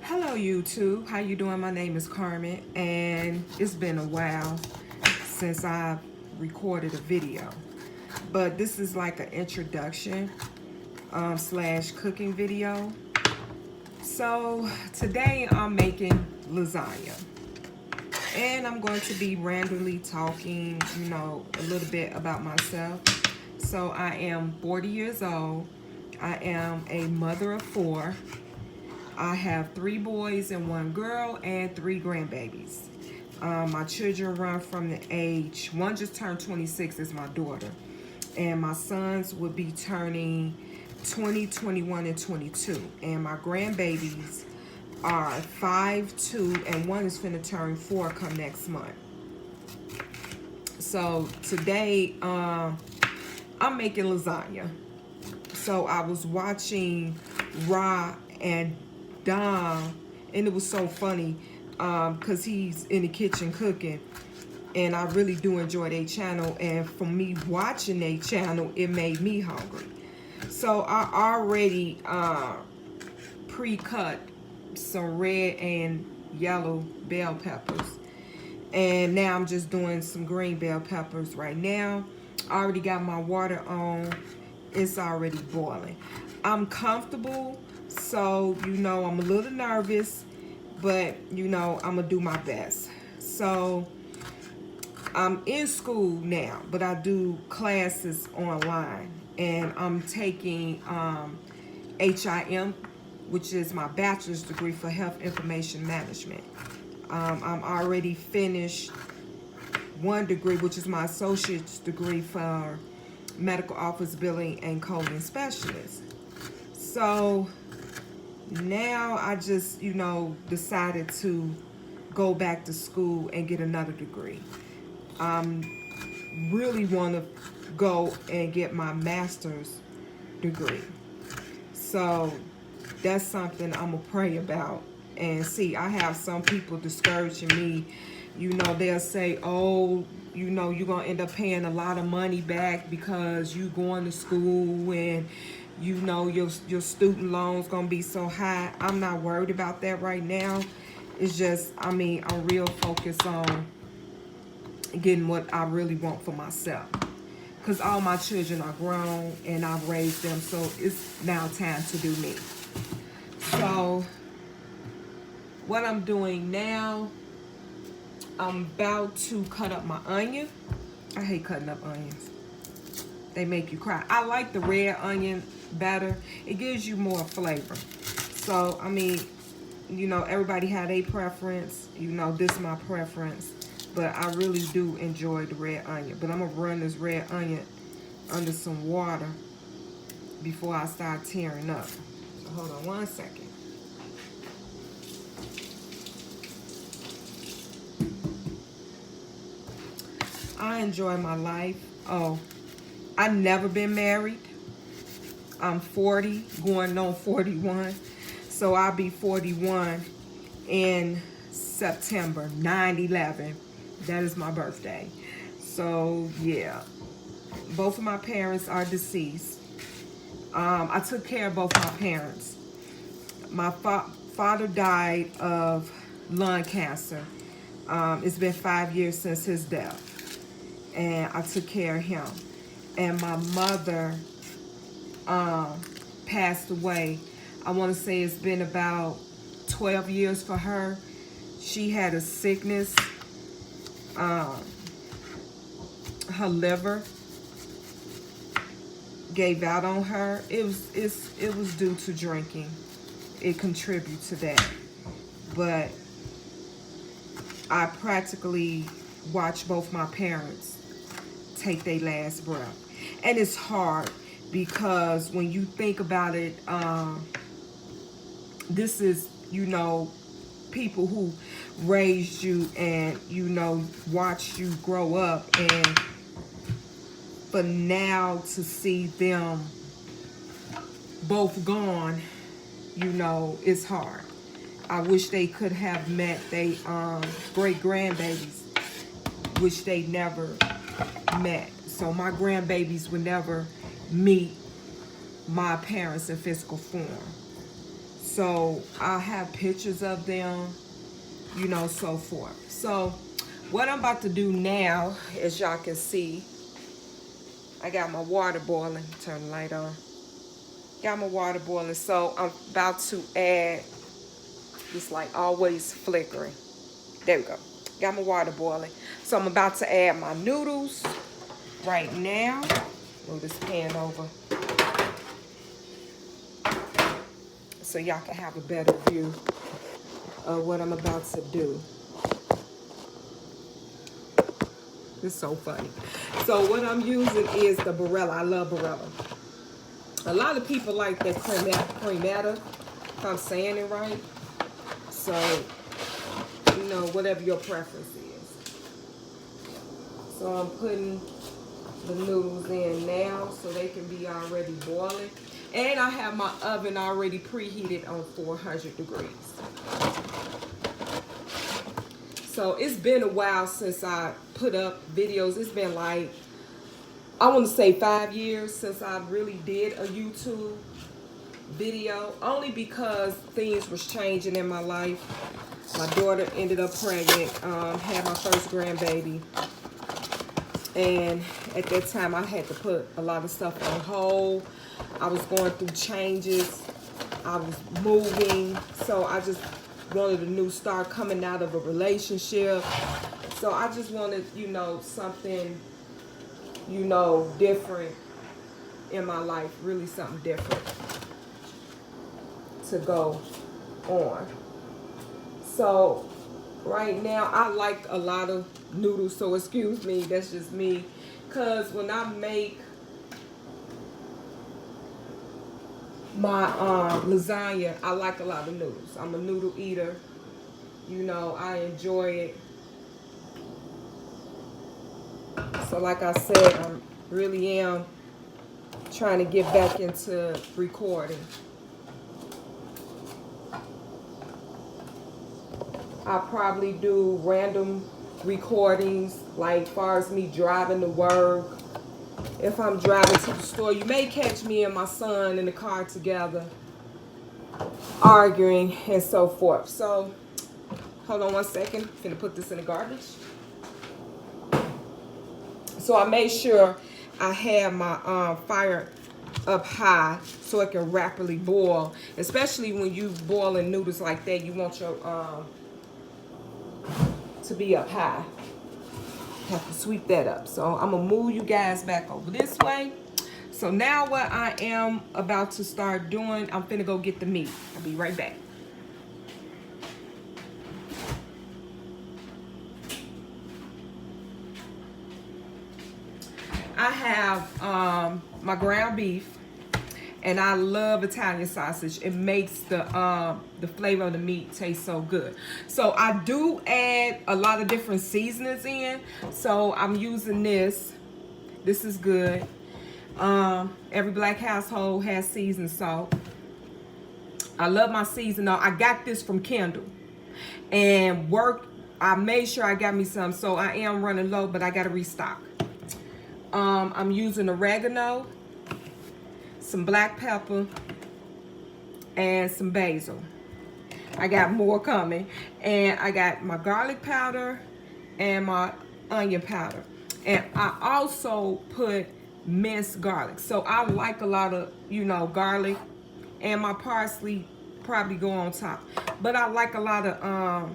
Hello YouTube, how you doing? My name is Carmen and it's been a while since I've recorded a video, but this is like an introduction slash cooking video. So today I'm making lasagna and I'm going to be randomly talking, a little bit about myself. So I am 40 years old. I am a mother of 4. I have 3 boys and 1 girl and 3 grandbabies. My children run from the age, one just turned 26 is my daughter. And my sons will be turning 20, 21, and 22. And my grandbabies are 5, 2, and 1 is finna turn 4 come next month. So today, I'm making lasagna. So I was watching Ra and Dom, and it was so funny because he's in the kitchen cooking, and I really do enjoy their channel, and from me watching their channel it made me hungry. So I already pre-cut some red and yellow bell peppers, and now I'm just doing some green bell peppers right now. I already got my water on. It's already boiling. I'm comfortable, so I'm a little nervous, but I'm gonna do my best. So I'm in school now, but I do classes online, and I'm taking HIM, which is my bachelor's degree for health information management. I'm already finished 1 degree, which is my associate's degree for medical office billing and coding specialist. So now I just, decided to go back to school and get another degree. Really want to go and get my master's degree. So that's something I'm gonna pray about. And see, I have some people discouraging me. They'll say, oh, you're gonna end up paying a lot of money back because you going to school, and your student loans gonna be so high. I'm not worried about that right now. It's just, I'm real focused on getting what I really want for myself, because all my children are grown and I've raised them, so it's now time to do me. So what I'm doing now, I'm about to cut up my onion. I hate cutting up onions. They make you cry. I like the red onion better. It gives you more flavor. So, everybody had a preference. This is my preference. But I really do enjoy the red onion. But I'm going to run this red onion under some water before I start tearing up. So hold on 1 second. I enjoy my life. Oh, I've never been married. I'm 40, going on 41. So I'll be 41 in September, 9/11. That is my birthday. So yeah, both of my parents are deceased. I took care of both my parents. My father died of lung cancer. It's been 5 years since his death, and I took care of him. And my mother passed away. I want to say it's been about 12 years for her. She had a sickness. Her liver gave out on her. It was due to drinking. It contributed to that. But I practically watched both my parents take their last breath. And it's hard because when you think about it, this is, people who raised you and, watched you grow up. And for now to see them both gone, it's hard. I wish they could have met their great-grandbabies, which they never met. So my grandbabies would never meet my parents in physical form. So I have pictures of them, you know, so forth. So what I'm about to do now, as y'all can see, I got my water boiling. Turn the light on. Got my water boiling. So I'm about to add, it's like always flickering. There we go. Got my water boiling. So I'm about to add my noodles right now. Move this pan over so y'all can have a better view of what I'm about to do. It's so funny. So what I'm using is the Barilla. I love Barilla. A lot of people like that cremetta, if I'm saying it right. So, you know, whatever your preference is. So I'm putting the noodles in now so they can be already boiling. And I have my oven already preheated on 400 degrees. So it's been a while since I put up videos. It's been like, I want to say 5 years since I really did a YouTube video. Only because things was changing in my life. My daughter ended up pregnant, had my first grandbaby. And at that time, I had to put a lot of stuff on hold. I was going through changes. I was moving. So I just wanted a new start coming out of a relationship. So I just wanted, you know, something, you know, different in my life. Really something different to go on. So right now, I like a lot of noodles, so excuse me, that's just me. Because when I make my lasagna, I like a lot of noodles. I'm a noodle eater. You know, I enjoy it. So like I said, I really am trying to get back into recording. I probably do random recordings, like far as me driving to work. If I'm driving to the store, you may catch me and my son in the car together, arguing and so forth. So, hold on one second. I'm finna put this in the garbage. So I made sure I have my fire up high so it can rapidly boil. Especially when you boiling noodles like that, you want your to be up high. Have to sweep that up. So I'm gonna move you guys back over this way. So now what I am about to start doing, I'm finna go get the meat. I'll be right back. I have my ground beef, and I love Italian sausage. It makes the flavor of the meat taste so good. So I do add a lot of different seasonings in. So I'm using this. This is good. Every black household has seasoned salt. I love my seasoning. I got this from Kendall. And I made sure I got me some. So I am running low, but I got to restock. I'm using oregano, some black pepper, and some basil. I got more coming. And I got my garlic powder and my onion powder. And I also put minced garlic. So I like a lot of, you know, garlic. And my parsley probably go on top. But I like a lot of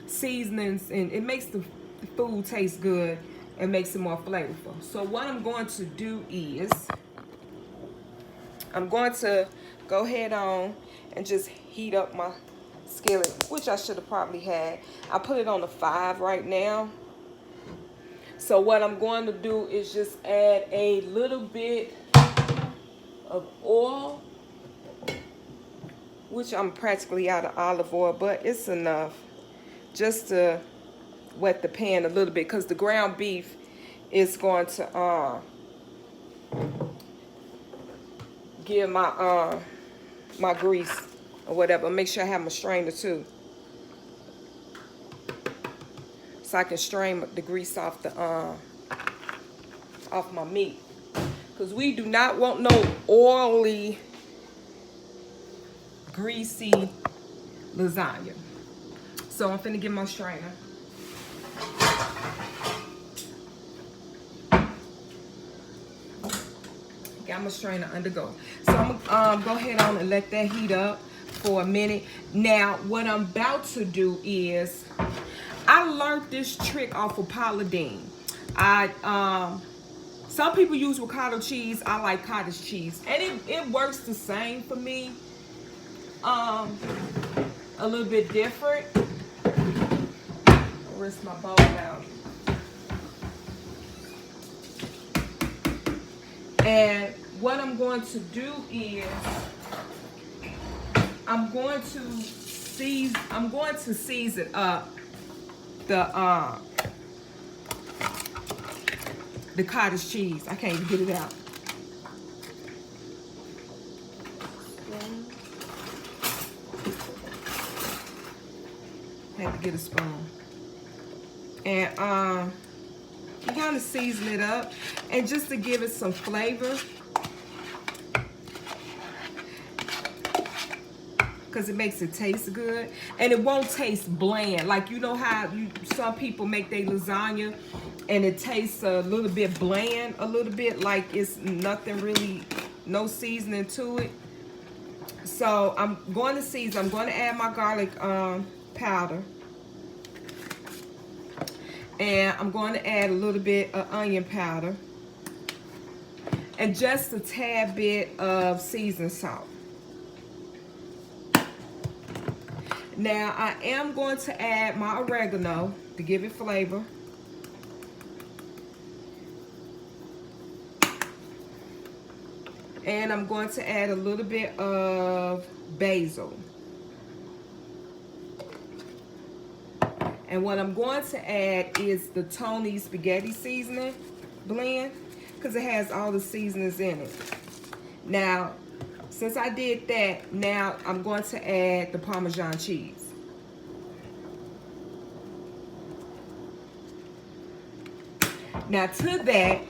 seasonings, and it makes the food taste good and makes it more flavorful. So what I'm going to do is I'm going to go ahead on and just heat up my skillet, which I should have probably had. I put it on the 5 right now. So what I'm going to do is just add a little bit of oil, which I'm practically out of olive oil, but it's enough just to wet the pan a little bit, because the ground beef is going to give my my grease or whatever. Make sure I have my strainer too, so I can strain the grease off the off my meat, because we do not want no oily greasy lasagna. So I'm finna get my strainer. Got my strainer under go. So I'm gonna go ahead on and let that heat up for a minute. Now, what I'm about to do is, I learned this trick off of Paula Deen. Some people use ricotta cheese. I like cottage cheese, and it works the same for me. A little bit different. Where's my bowl now? And what I'm going to do is I'm going to season up the cottage cheese. I can't even get it out. Had to get a spoon. And I'm going to season it up, and just to give it some flavor, because it makes it taste good, and it won't taste bland. Like, you know how some people make their lasagna and it tastes a little bit bland, a little bit like it's nothing really, no seasoning to it. So I'm going to season. I'm going to add my garlic powder. And I'm going to add a little bit of onion powder. And just a tad bit of seasoned salt. Now I am going to add my oregano to give it flavor. And I'm going to add a little bit of basil. And what I'm going to add is the Tony spaghetti seasoning blend, because it has all the seasonings in it. Now, since I did that, now I'm going to add the Parmesan cheese. Now to that,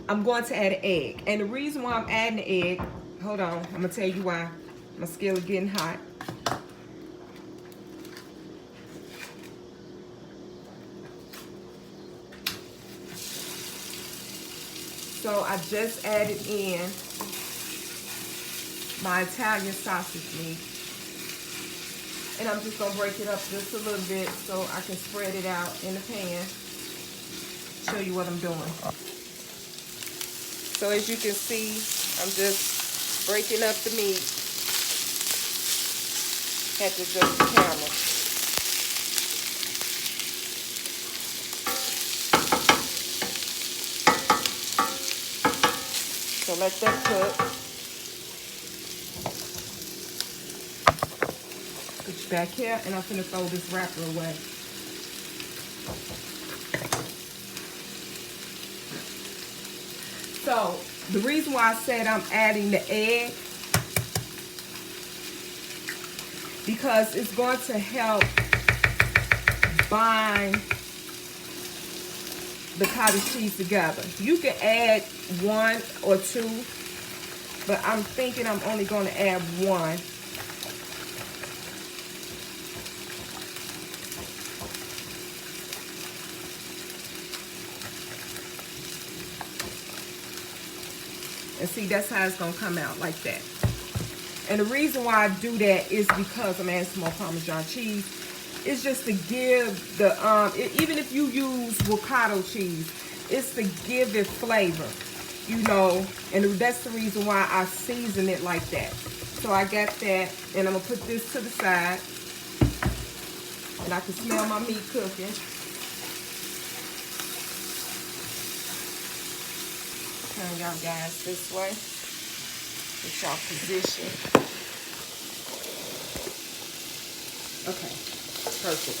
I'm going to add an egg. And the reason why I'm adding the egg, hold on, I'm going to tell you why. My skillet is getting hot. So I just added in my Italian sausage meat. And I'm just going to break it up just a little bit so I can spread it out in the pan. Show you what I'm doing. So as you can see, I'm just breaking up the meat. Had to adjust the camera. So let that cook. Put you back here, and I'm gonna throw this wrapper away. So the reason why I said I'm adding the egg, because it's going to help bind the cottage cheese together. You can add 1 or 2, but I'm thinking I'm only going to add 1. And see, that's how it's going to come out, like that. And the reason why I do that is because I'm adding some more Parmesan cheese. It's just to give the, even if you use ricotta cheese, it's to give it flavor, you know. And that's the reason why I season it like that. So I got that, and I'm going to put this to the side. And I can smell my meat cooking. Turn y'all guys this way. Get y'all position. Okay, perfect.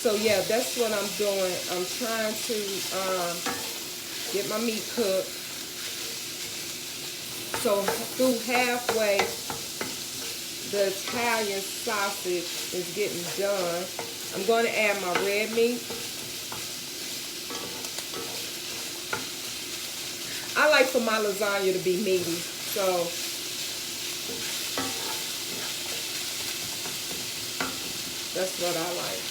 So yeah, that's what I'm doing. I'm trying to get my meat cooked. So through halfway, the Italian sausage is getting done. I'm going to add my red meat. I like for my lasagna to be meaty, so That's what I like.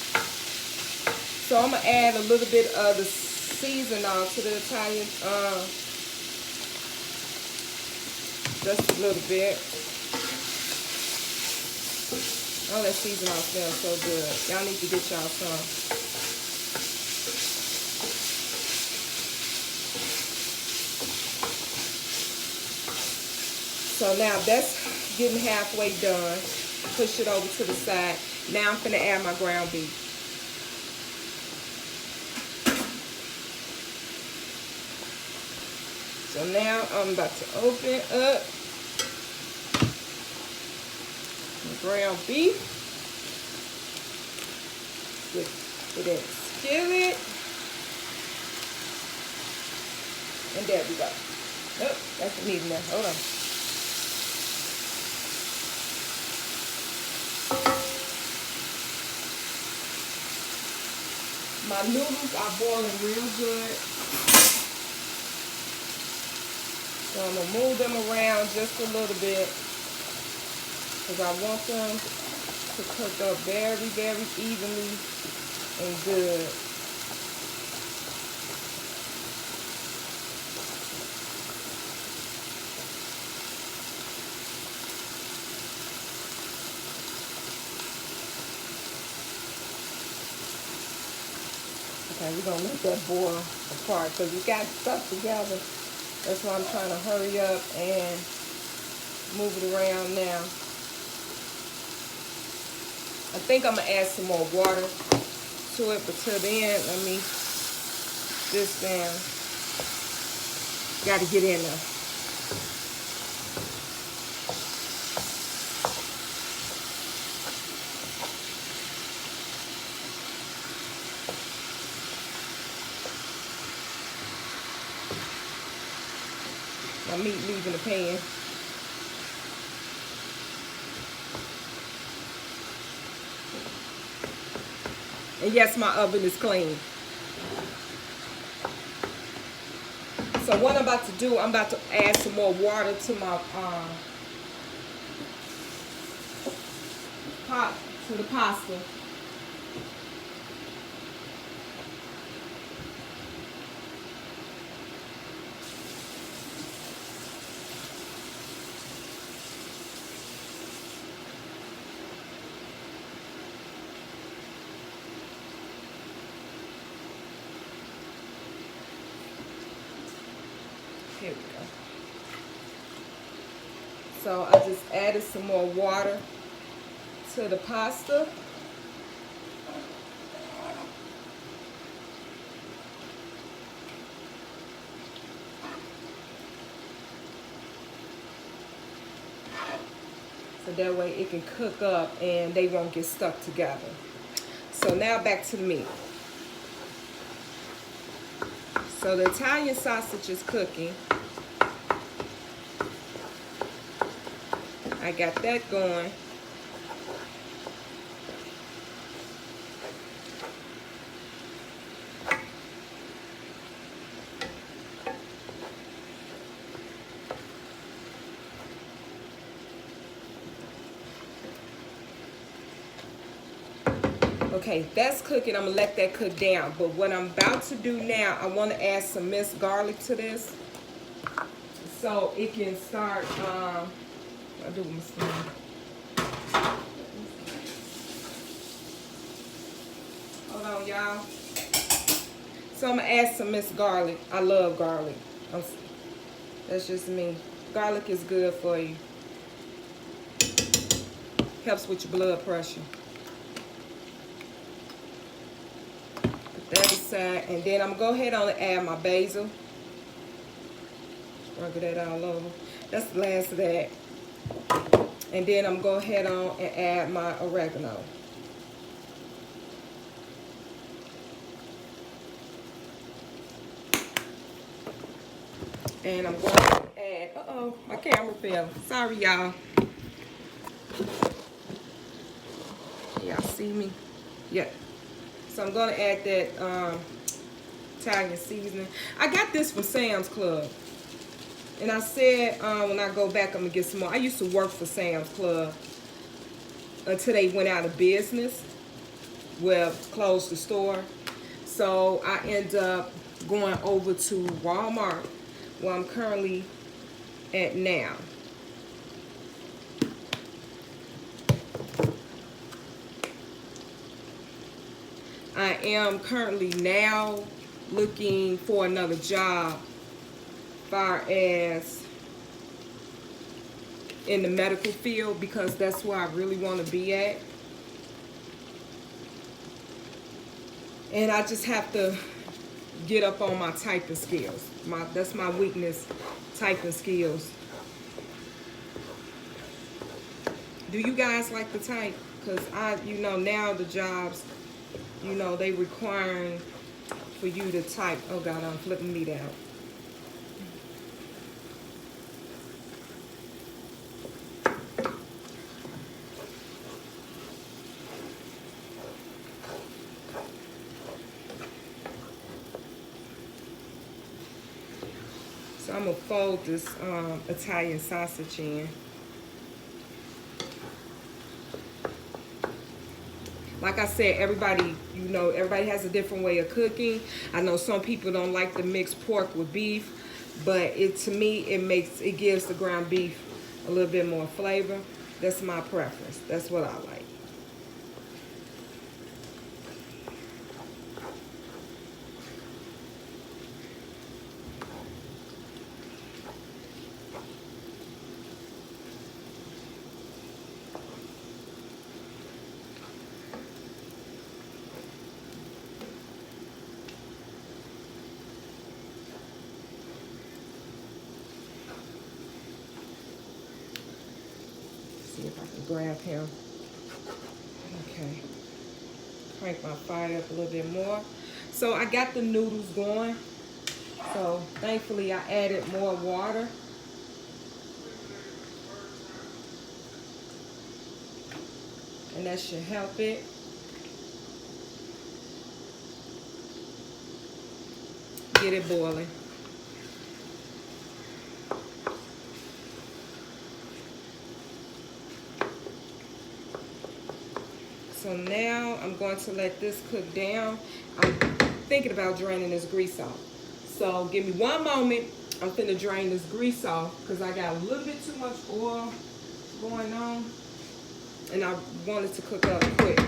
So I'm gonna add a little bit of the seasoning on to the Italian, just a little bit. Oh, that seasoning smells so good. Y'all need to get y'all some. So now that's getting halfway done. Push it over to the side. Now I'm finna add my ground beef. So now I'm about to open up the ground beef. Get that skillet. And there we go. Oh, that's neat enough. Hold on. My noodles are boiling real good. So I'm going to move them around just a little bit because I want them to cook up very, very evenly and good. Okay, we're going to let that boil apart because we got stuff together. That's why I'm trying to hurry up and move it around now. I think I'm going to add some more water to it, but till then, let me this down. Got to get in there. My meat leaving the pan. And yes, my oven is clean. So what I'm about to do, I'm about to add some more water to my pot, to the pasta. Here we go. So I just added some more water to the pasta. So that way it can cook up and they won't get stuck together. So now back to the meat. So the Italian sausage is cooking. I got that going. Okay, that's cooking. I'm gonna let that cook down. But what I'm about to do now, I want to add some minced garlic to this, so it can start. I do my spoon. Hold on, y'all. So I'm gonna add some minced garlic. I love garlic. That's just me. Garlic is good for you. Helps with your blood pressure. That aside, and then I'm gonna go ahead on and add my basil. Sprinkle that all over. That's the last of that. And then I'm gonna go ahead on and add my oregano. And I'm going to add, my camera fell. Sorry, y'all. Y'all see me? Yeah. So I'm going to add that Italian seasoning. I got this from Sam's Club. And I said when I go back, I'm going to get some more. I used to work for Sam's Club until they went out of business. well, closed the store. So I end up going over to Walmart, where I'm currently at now. I am currently now looking for another job, far as in the medical field, because that's where I really want to be at. And I just have to get up on my typing skills. That's my weakness, typing skills. Do you guys like to type? Because now the jobs, they requiring for you to type. Oh God, I'm flipping me out. So I'm gonna fold this Italian sausage in. Like I said, everybody has a different way of cooking. I know some people don't like to mix pork with beef, but to me, it gives the ground beef a little bit more flavor. That's my preference. That's what I like. See if I can grab him. Okay. Crank my fire up a little bit more. So I got the noodles going. So thankfully I added more water. And that should help it. Get it boiling. So now I'm going to let this cook down. I'm thinking about draining this grease off. So give me one moment. I'm finna drain this grease off because I got a little bit too much oil going on. And I want it to cook up quick.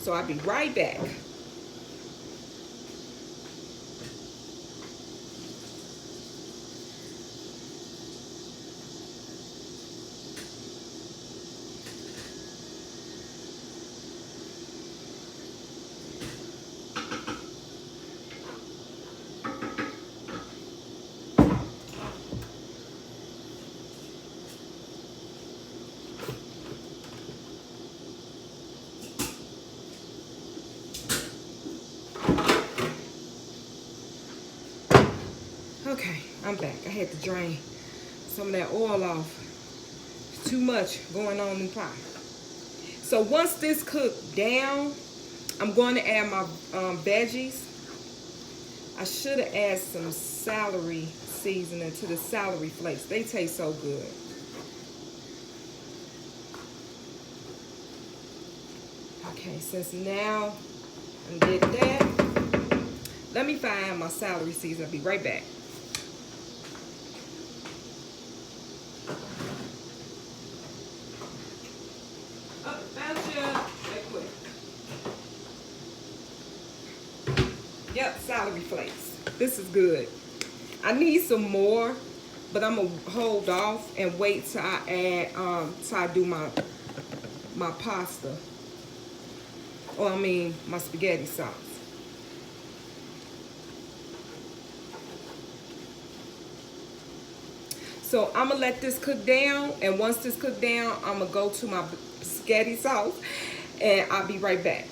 So I'll be right back. Okay, I'm back. I had to drain some of that oil off. It's too much going on in the pot. So once this cooked down, I'm going to add my veggies. I should have added some celery seasoning to the celery flakes. They taste so good. Okay, since now I did that, let me find my celery seasoning. I'll be right back. Yep, celery flakes. This is good. I need some more, but I'm gonna hold off and wait till I add till I do my pasta. Or I mean my spaghetti sauce. So I'm gonna let this cook down, and once this cook down, I'm gonna go to my spaghetti sauce, and I'll be right back.